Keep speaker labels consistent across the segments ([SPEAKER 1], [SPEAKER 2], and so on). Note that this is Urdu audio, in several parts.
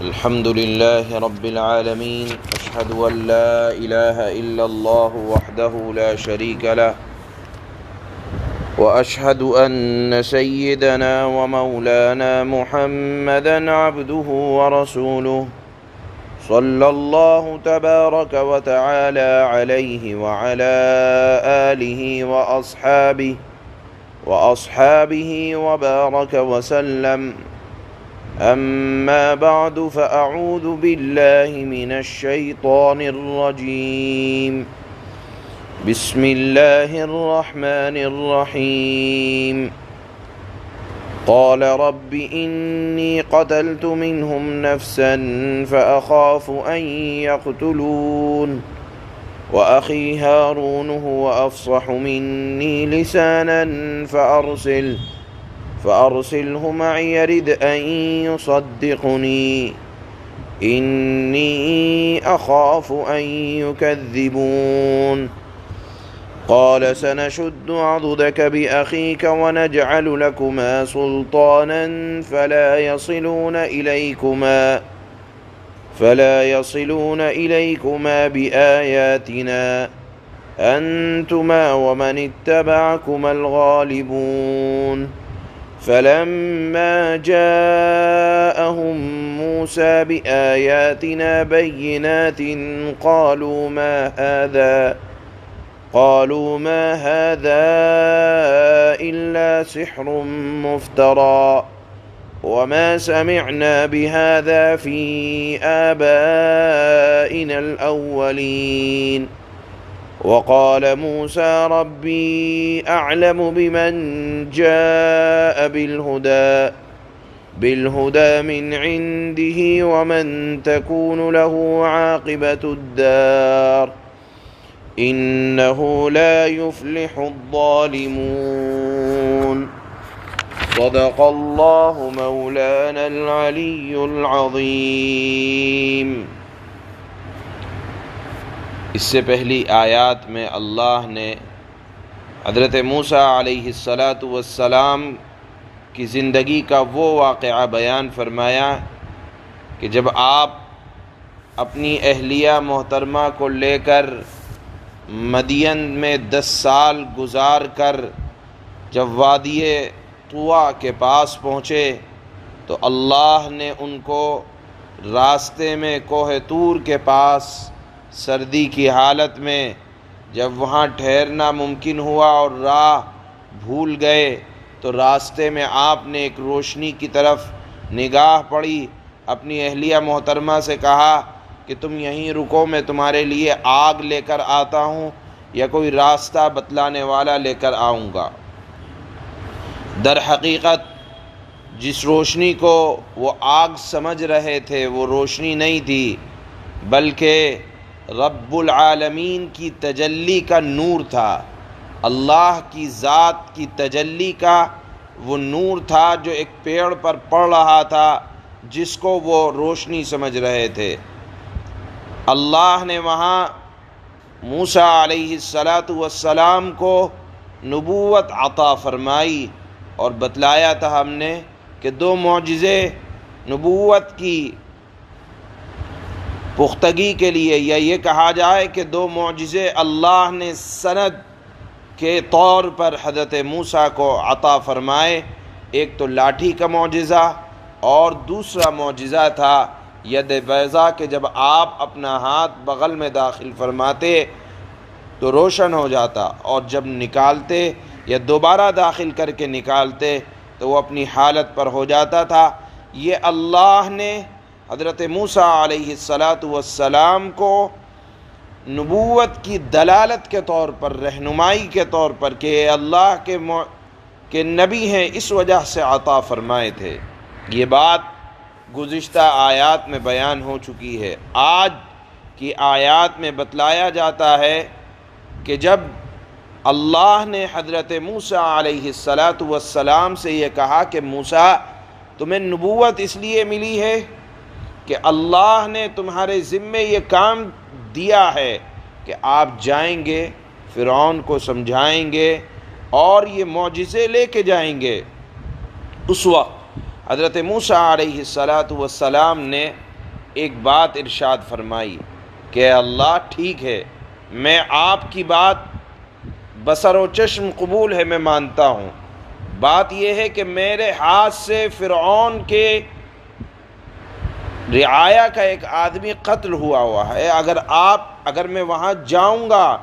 [SPEAKER 1] الحمد لله رب العالمين، أشهد أن لا إله إلا الله وحده لا شريك له، وأشهد أن سيدنا ومولانا محمدا عبده ورسوله، صلى الله تبارك وتعالى عليه وعلى آله وأصحابه وبارك وسلم. أما بعد فأعوذ بالله من الشيطان الرجيم. بسم الله الرحمن الرحيم. قال رب إني قتلت منهم نفسا فأخاف أن يقتلون وأخي هارون هو أفصح مني لسانا فأرسله معي يرد أن يصدقني إني أخاف أن يكذبون. قال سنشد عضدك بأخيك ونجعل لكما سلطانا فلا يصلون إليكما بآياتنا أنتما ومن اتبعكما الغالبون. فلما جاءهم موسى بآياتنا بينات قالوا ما هذا إلا سحر مفترى وما سمعنا بهذا في آبائنا الأولين. وقال موسى ربي أعلم بمن جاء بالهدى من عنده ومن تكون له عاقبة الدار إنه لا يفلح الظالمون. صدق الله مولانا العلي العظيم. اس سے پہلی آیات میں اللہ نے حضرت موسیٰ علیہ السلام کی زندگی کا وہ واقعہ بیان فرمایا کہ جب آپ اپنی اہلیہ محترمہ کو لے کر مدین میں 10 سال گزار کر جب وادی طویٰ کے پاس پہنچے تو اللہ نے ان کو راستے میں کوہ طور کے پاس سردی کی حالت میں جب وہاں ٹھہرنا ممکن ہوا اور راہ بھول گئے تو راستے میں آپ نے ایک روشنی کی طرف نگاہ پڑی، اپنی اہلیہ محترمہ سے کہا کہ تم یہیں رکو، میں تمہارے لیے آگ لے کر آتا ہوں یا کوئی راستہ بتلانے والا لے کر آؤں گا۔ در حقیقت جس روشنی کو وہ آگ سمجھ رہے تھے وہ روشنی نہیں تھی، بلکہ رب العالمین کی تجلی کا نور تھا، اللہ کی ذات کی تجلی کا وہ نور تھا جو ایک پیڑ پر پڑ رہا تھا جس کو وہ روشنی سمجھ رہے تھے۔ اللہ نے وہاں موسیٰ علیہ السلام کو نبوت عطا فرمائی اور بتلایا تھا ہم نے کہ 2 معجزے نبوت کی پختگی کے لیے، یا یہ کہا جائے کہ 2 معجزے اللہ نے سند کے طور پر حضرت موسیٰ کو عطا فرمائے، ایک تو لاٹھی کا معجزہ اور دوسرا معجزہ تھا ید بیضا کہ جب آپ اپنا ہاتھ بغل میں داخل فرماتے تو روشن ہو جاتا اور جب نکالتے یا دوبارہ داخل کر کے نکالتے تو وہ اپنی حالت پر ہو جاتا تھا۔ یہ اللہ نے حضرت موسیٰ علیہ السلام کو نبوت کی دلالت کے طور پر، رہنمائی کے طور پر کہ اللہ کے نبی ہیں اس وجہ سے عطا فرمائے تھے۔ یہ بات گزشتہ آیات میں بیان ہو چکی ہے۔ آج کی آیات میں بتلایا جاتا ہے کہ جب اللہ نے حضرت موسیٰ علیہ السلام سے یہ کہا کہ موسیٰ تمہیں نبوت اس لیے ملی ہے کہ اللہ نے تمہارے ذمے یہ کام دیا ہے کہ آپ جائیں گے، فرعون کو سمجھائیں گے اور یہ معجزے لے کے جائیں گے۔ اس وقت حضرت موسیٰ علیہ السلام نے ایک بات ارشاد فرمائی کہ اللہ ٹھیک ہے، میں آپ کی بات بصر و چشم قبول ہے، میں مانتا ہوں، بات یہ ہے کہ میرے ہاتھ سے فرعون کے رعایا کا ایک آدمی قتل ہوا ہے، اگر میں وہاں جاؤں گا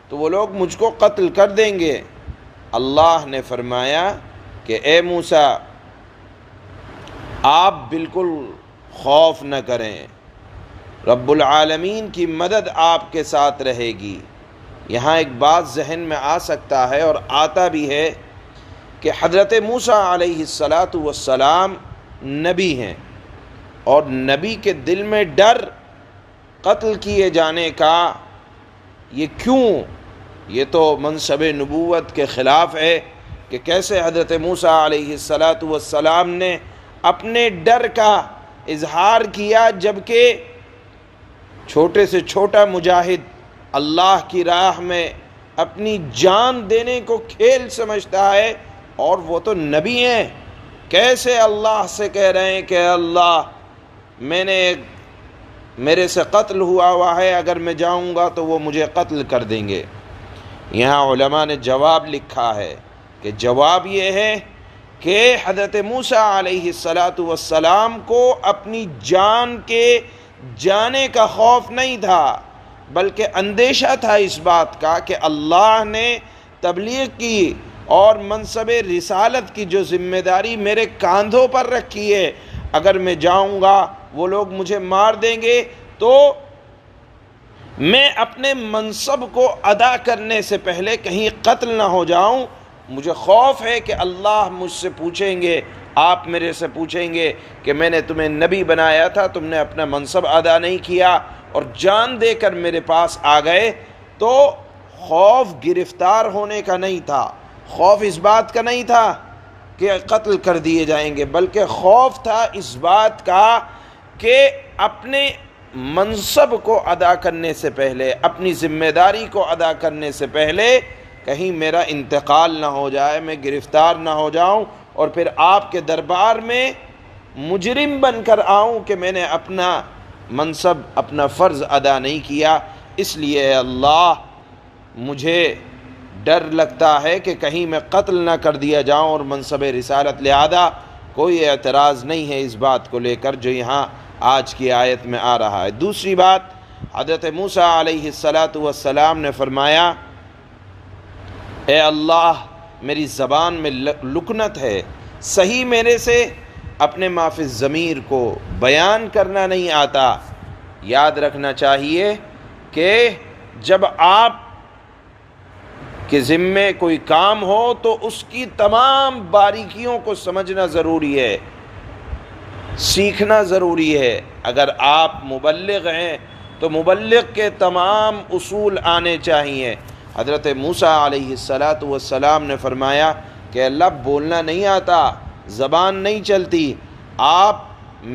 [SPEAKER 1] تو وہ لوگ مجھ کو قتل کر دیں گے۔ اللہ نے فرمایا کہ اے موسیٰ، آپ بالکل خوف نہ کریں، رب العالمین کی مدد آپ کے ساتھ رہے گی۔ یہاں ایک بات ذہن میں آ سکتا ہے اور آتا بھی ہے کہ حضرت موسیٰ علیہ السلام نبی ہیں، اور نبی کے دل میں ڈر قتل کیے جانے کا، یہ کیوں؟ یہ تو منصب نبوت کے خلاف ہے کہ کیسے حضرت موسیٰ علیہ السلام نے اپنے ڈر کا اظہار کیا، جبکہ چھوٹے سے چھوٹا مجاہد اللہ کی راہ میں اپنی جان دینے کو کھیل سمجھتا ہے، اور وہ تو نبی ہیں۔ کیسے اللہ سے کہہ رہے ہیں کہ اللہ میرے سے قتل ہوا ہے، اگر میں جاؤں گا تو وہ مجھے قتل کر دیں گے۔ یہاں علماء نے جواب لکھا ہے کہ جواب یہ ہے کہ حضرت موسیٰ علیہ السلام کو اپنی جان کے جانے کا خوف نہیں تھا، بلکہ اندیشہ تھا اس بات کا کہ اللہ نے تبلیغ کی اور منصب رسالت کی جو ذمہ داری میرے کاندھوں پر رکھی ہے، اگر میں جاؤں گا وہ لوگ مجھے مار دیں گے، تو میں اپنے منصب کو ادا کرنے سے پہلے کہیں قتل نہ ہو جاؤں۔ مجھے خوف ہے کہ اللہ مجھ سے پوچھیں گے، آپ میرے سے پوچھیں گے کہ میں نے تمہیں نبی بنایا تھا، تم نے اپنا منصب ادا نہیں کیا اور جان دے کر میرے پاس آ گئے۔ تو خوف گرفتار ہونے کا نہیں تھا، خوف اس بات کا نہیں تھا کہ قتل کر دیے جائیں گے، بلکہ خوف تھا اس بات کا کہ اپنے منصب کو ادا کرنے سے پہلے، اپنی ذمہ داری کو ادا کرنے سے پہلے کہیں میرا انتقال نہ ہو جائے، میں گرفتار نہ ہو جاؤں اور پھر آپ کے دربار میں مجرم بن کر آؤں کہ میں نے اپنا منصب، اپنا فرض ادا نہیں کیا۔ اس لیے اللہ، مجھے ڈر لگتا ہے کہ کہیں میں قتل نہ کر دیا جاؤں اور منصب رسالت، لہذا کوئی اعتراض نہیں ہے اس بات کو لے کر جو یہاں آج کی آیت میں آ رہا ہے۔ دوسری بات، حضرت موسیٰ علیہ السلام نے فرمایا، اے اللہ، میری زبان میں لکنت ہے، صحیح میرے سے اپنے ما فی الضمیر کو بیان کرنا نہیں آتا۔ یاد رکھنا چاہیے کہ جب آپ کے ذمے کوئی کام ہو تو اس کی تمام باریکیوں کو سمجھنا ضروری ہے، سیکھنا ضروری ہے۔ اگر آپ مبلغ ہیں تو مبلغ کے تمام اصول آنے چاہیے۔ حضرت موسیٰ علیہ السلام نے فرمایا کہ اللہ، بولنا نہیں آتا، زبان نہیں چلتی، آپ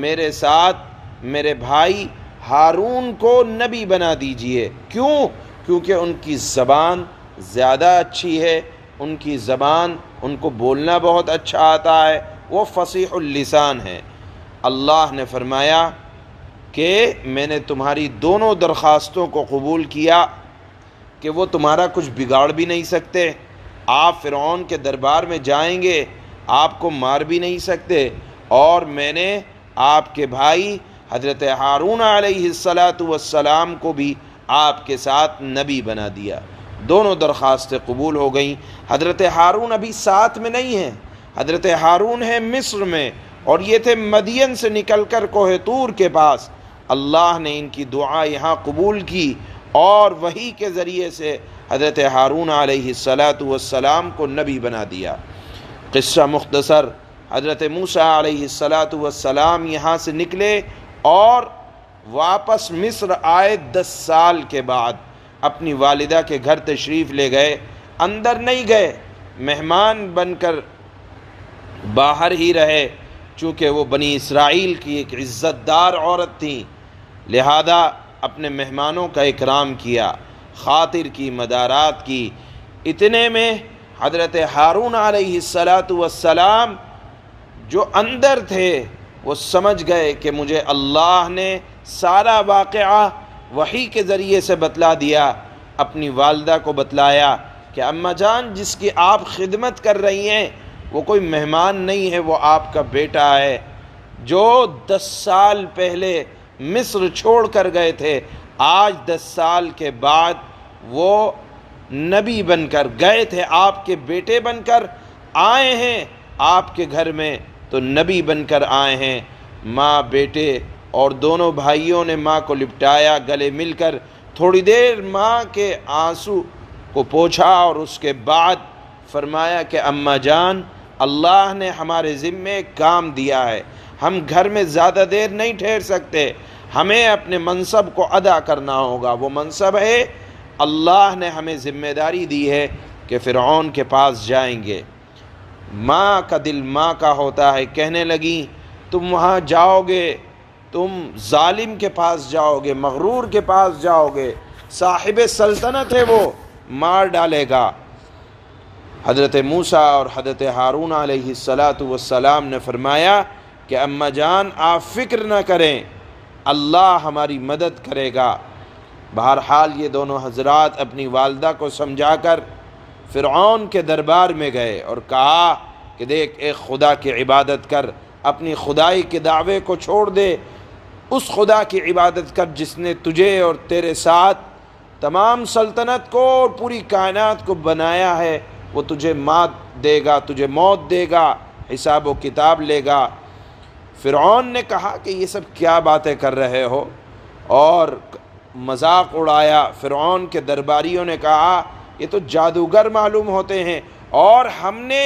[SPEAKER 1] میرے ساتھ میرے بھائی ہارون کو نبی بنا دیجئے۔ کیوں؟ کیونکہ ان کی زبان زیادہ اچھی ہے، ان کی زبان، ان کو بولنا بہت اچھا آتا ہے، وہ فصیح اللسان ہے۔ اللہ نے فرمایا کہ میں نے تمہاری دونوں درخواستوں کو قبول کیا کہ وہ تمہارا کچھ بگاڑ بھی نہیں سکتے، آپ فرعون کے دربار میں جائیں گے، آپ کو مار بھی نہیں سکتے، اور میں نے آپ کے بھائی حضرت ہارون علیہ السلام کو بھی آپ کے ساتھ نبی بنا دیا۔ دونوں درخواستیں قبول ہو گئیں۔ حضرت ہارون ابھی ساتھ میں نہیں ہیں، حضرت ہارون ہیں مصر میں، اور یہ تھے مدین سے نکل کر کوہ طور کے پاس۔ اللہ نے ان کی دعا یہاں قبول کی اور وحی کے ذریعے سے حضرت ہارون علیہ السلام کو نبی بنا دیا۔ قصہ مختصر، حضرت موسیٰ علیہ السلام یہاں سے نکلے اور واپس مصر آئے 10 سال کے بعد، اپنی والدہ کے گھر تشریف لے گئے، اندر نہیں گئے، مہمان بن کر باہر ہی رہے، چونکہ وہ بنی اسرائیل کی ایک عزت دار عورت تھیں، لہذا اپنے مہمانوں کا اکرام کیا، خاطر کی، مدارات کی۔ اتنے میں حضرت ہارون علیہ السلام جو اندر تھے وہ سمجھ گئے کہ مجھے اللہ نے سارا واقعہ وحی کے ذریعے سے بتلا دیا، اپنی والدہ کو بتلایا کہ اماں جان جس کی آپ خدمت کر رہی ہیں وہ کوئی مہمان نہیں ہے، وہ آپ کا بیٹا ہے جو 10 سال پہلے مصر چھوڑ کر گئے تھے، آج 10 سال کے بعد وہ نبی بن کر گئے تھے، آپ کے بیٹے بن کر آئے ہیں آپ کے گھر میں، تو نبی بن کر آئے ہیں۔ ماں بیٹے اور دونوں بھائیوں نے ماں کو لپٹایا، گلے مل کر تھوڑی دیر ماں کے آنسو کو پوچھا، اور اس کے بعد فرمایا کہ اماں جان اللہ نے ہمارے ذمے ایک کام دیا ہے، ہم گھر میں زیادہ دیر نہیں ٹھہر سکتے، ہمیں اپنے منصب کو ادا کرنا ہوگا۔ وہ منصب ہے اللہ نے ہمیں ذمہ داری دی ہے کہ فرعون کے پاس جائیں گے۔ ماں کا دل ماں کا ہوتا ہے، کہنے لگی تم وہاں جاؤ گے، تم ظالم کے پاس جاؤ گے، مغرور کے پاس جاؤ گے، صاحب سلطنت ہے وہ مار ڈالے گا۔ حضرت موسیٰ اور حضرت ہارون علیہ السلام نے فرمایا کہ اماں جان آپ فکر نہ کریں، اللہ ہماری مدد کرے گا۔ بہرحال یہ دونوں حضرات اپنی والدہ کو سمجھا کر فرعون کے دربار میں گئے اور کہا کہ دیکھ ایک خدا کی عبادت کر، اپنی خدائی کے دعوے کو چھوڑ دے، اس خدا کی عبادت کر جس نے تجھے اور تیرے ساتھ تمام سلطنت کو اور پوری کائنات کو بنایا ہے، وہ تجھے مات دے گا، تجھے موت دے گا، حساب و کتاب لے گا۔ فرعون نے کہا کہ یہ سب کیا باتیں کر رہے ہو، اور مذاق اڑایا۔ فرعون کے درباریوں نے کہا یہ تو جادوگر معلوم ہوتے ہیں، اور ہم نے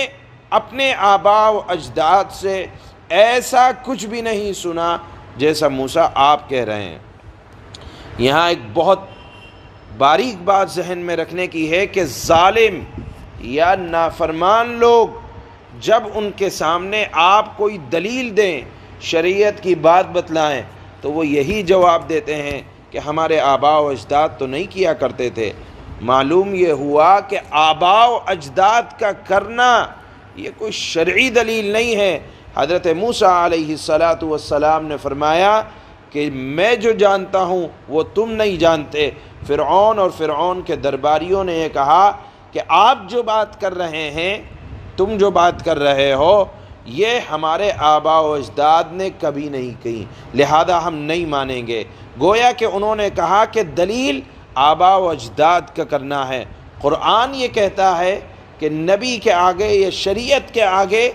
[SPEAKER 1] اپنے آباء و اجداد سے ایسا کچھ بھی نہیں سنا جیسا موسیٰ آپ کہہ رہے ہیں۔ یہاں ایک بہت باریک بات ذہن میں رکھنے کی ہے کہ ظالم یا نافرمان لوگ جب ان کے سامنے آپ کوئی دلیل دیں، شریعت کی بات بتلائیں، تو وہ یہی جواب دیتے ہیں کہ ہمارے آباء و اجداد تو نہیں کیا کرتے تھے۔ معلوم یہ ہوا کہ آباء و اجداد کا کرنا یہ کوئی شرعی دلیل نہیں ہے۔ حضرت موسیٰ علیہ السلام نے فرمایا کہ میں جو جانتا ہوں وہ تم نہیں جانتے۔ فرعون اور فرعون کے درباریوں نے یہ کہا کہ آپ جو بات کر رہے ہیں، تم جو بات کر رہے ہو، یہ ہمارے آباء و اجداد نے کبھی نہیں کہی، لہذا ہم نہیں مانیں گے۔ گویا کہ انہوں نے کہا کہ دلیل آباء و اجداد کا کرنا ہے۔ قرآن یہ کہتا ہے کہ نبی کے آگے یا شریعت کے آگے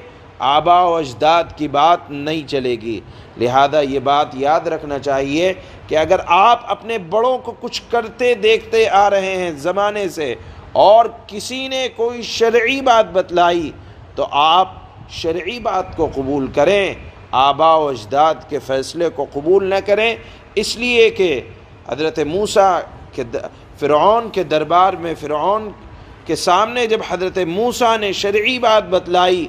[SPEAKER 1] آباء و اجداد کی بات نہیں چلے گی۔ لہذا یہ بات یاد رکھنا چاہیے کہ اگر آپ اپنے بڑوں کو کچھ کرتے دیکھتے آ رہے ہیں زمانے سے، اور کسی نے کوئی شرعی بات بتلائی، تو آپ شرعی بات کو قبول کریں، آباء و اجداد کے فیصلے کو قبول نہ کریں۔ اس لیے کہ حضرت موسیٰ کے فرعون کے دربار میں، فرعون کے سامنے جب حضرت موسیٰ نے شرعی بات بتلائی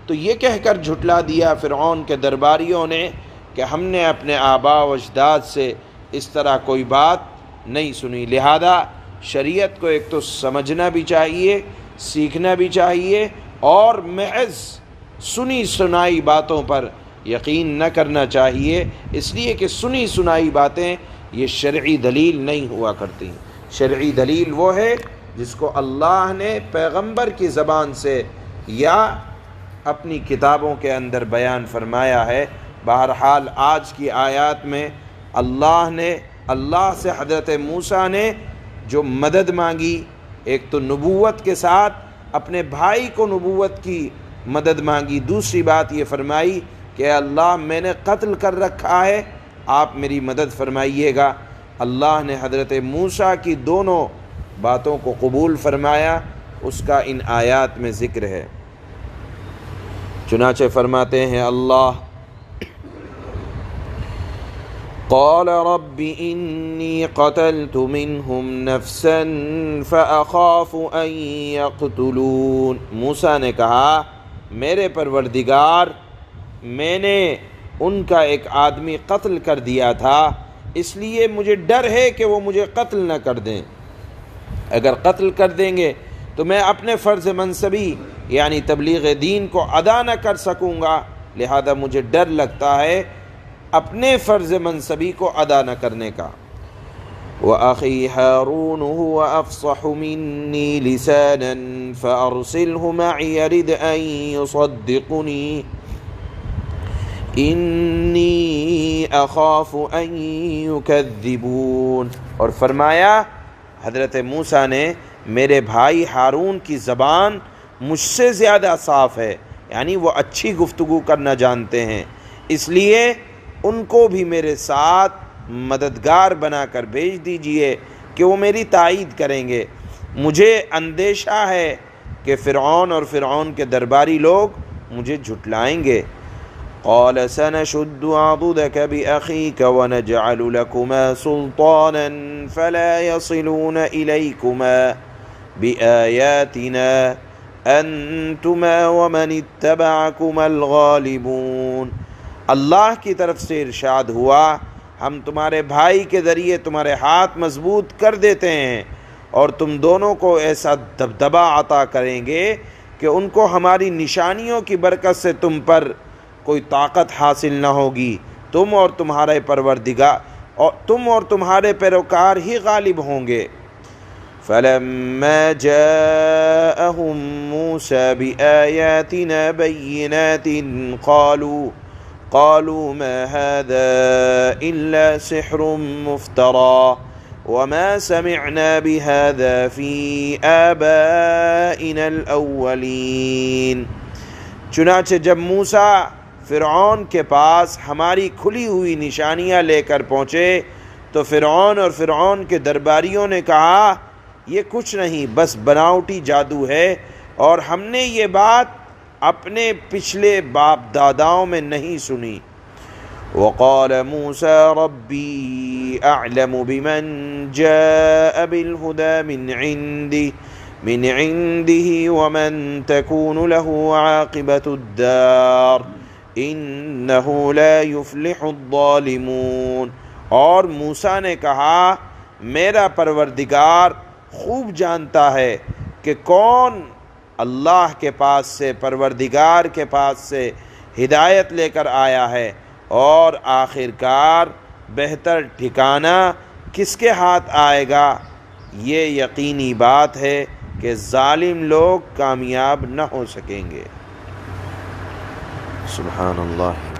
[SPEAKER 1] تو یہ کہہ کر جھٹلا دیا فرعون کے درباریوں نے کہ ہم نے اپنے آباء و اجداد سے اس طرح کوئی بات نہیں سنی۔ لہذا شریعت کو ایک تو سمجھنا بھی چاہیے، سیکھنا بھی چاہیے، اور محض سنی سنائی باتوں پر یقین نہ کرنا چاہیے، اس لیے کہ سنی سنائی باتیں یہ شرعی دلیل نہیں ہوا کرتی۔ شرعی دلیل وہ ہے جس کو اللہ نے پیغمبر کی زبان سے یا اپنی کتابوں کے اندر بیان فرمایا ہے۔ بہرحال آج کی آیات میں اللہ سے حضرت موسیٰ نے جو مدد مانگی، ایک تو نبوت کے ساتھ اپنے بھائی کو نبوت کی مدد مانگی، دوسری بات یہ فرمائی کہ اللہ میں نے قتل کر رکھا ہے، آپ میری مدد فرمائیے گا۔ اللہ نے حضرت موسیٰ کی دونوں باتوں کو قبول فرمایا، اس کا ان آیات میں ذکر ہے۔ چنانچہ فرماتے ہیں اللہ قال رب انی قتلت منہم نفسا فاخاف ان یقتلون۔ موسیٰ نے کہا میرے پروردگار، میں نے ان کا ایک آدمی قتل کر دیا تھا، اس لیے مجھے ڈر ہے کہ وہ مجھے قتل نہ کر دیں۔ اگر قتل کر دیں گے تو میں اپنے فرض منصبی یعنی تبلیغ دین کو ادا نہ کر سکوں گا، لہذا مجھے ڈر لگتا ہے اپنے فرض منصبی کو ادا نہ کرنے کا۔ وَأَخِي هَارُونُ هُوَ أَفْصَحُ مِنِّي لِسَانًا فَأَرْسِلْهُ مَعِيَ يَرِدْ أَن يُصَدِّقُنِي إِنِّي أَخَافُ أَن يُكَذِّبُونِ۔ اور فرمایا حضرت موسیٰ نے میرے بھائی ہارون کی زبان مجھ سے زیادہ صاف ہے، یعنی وہ اچھی گفتگو کرنا جانتے ہیں، اس لیے ان کو بھی میرے ساتھ مددگار بنا کر بھیج دیجئے کہ وہ میری تائید کریں گے۔ مجھے اندیشہ ہے کہ فرعون اور فرعون کے درباری لوگ مجھے جھٹلائیں گے۔ قال سنشد عضدك بأخيك ونجعل لكما سلطانا فلا يصلون إليكما بآياتنا أنتما ومن اتبعكما الغالبون۔ اللہ کی طرف سے ارشاد ہوا، ہم تمہارے بھائی کے ذریعے تمہارے ہاتھ مضبوط کر دیتے ہیں اور تم دونوں کو ایسا دبدبہ عطا کریں گے کہ ان کو ہماری نشانیوں کی برکت سے تم پر کوئی طاقت حاصل نہ ہوگی، تم اور تمہارے پیروکار ہی غالب ہوں گے۔ فَلَمَّا جَاءَهُم مُوسَى بِآيَاتِنَا بَيِّنَاتٍ قالوا ما هذا إلا سحر مفترى وما سمعنا بهذا في آبائنا الأولين۔ چنانچہ جب موسیٰ فرعون کے پاس ہماری کھلی ہوئی نشانیاں لے کر پہنچے تو فرعون اور فرعون کے درباریوں نے کہا یہ کچھ نہیں، بس بناوٹی جادو ہے، اور ہم نے یہ بات اپنے پچھلے باپ داداؤں میں نہیں سنی۔ وقال موسى ربي أعلم بمن جاء بالهدى من عنده ومن تكون له عاقبة الدار إنه لا يفلح الظالمون۔ اور موسیٰ نے کہا میرا پروردگار خوب جانتا ہے کہ کون اللہ کے پاس سے، پروردگار کے پاس سے ہدایت لے کر آیا ہے، اور آخرکار بہتر ٹھکانہ کس کے ہاتھ آئے گا۔ یہ یقینی بات ہے کہ ظالم لوگ کامیاب نہ ہو سکیں گے۔ سبحان اللہ۔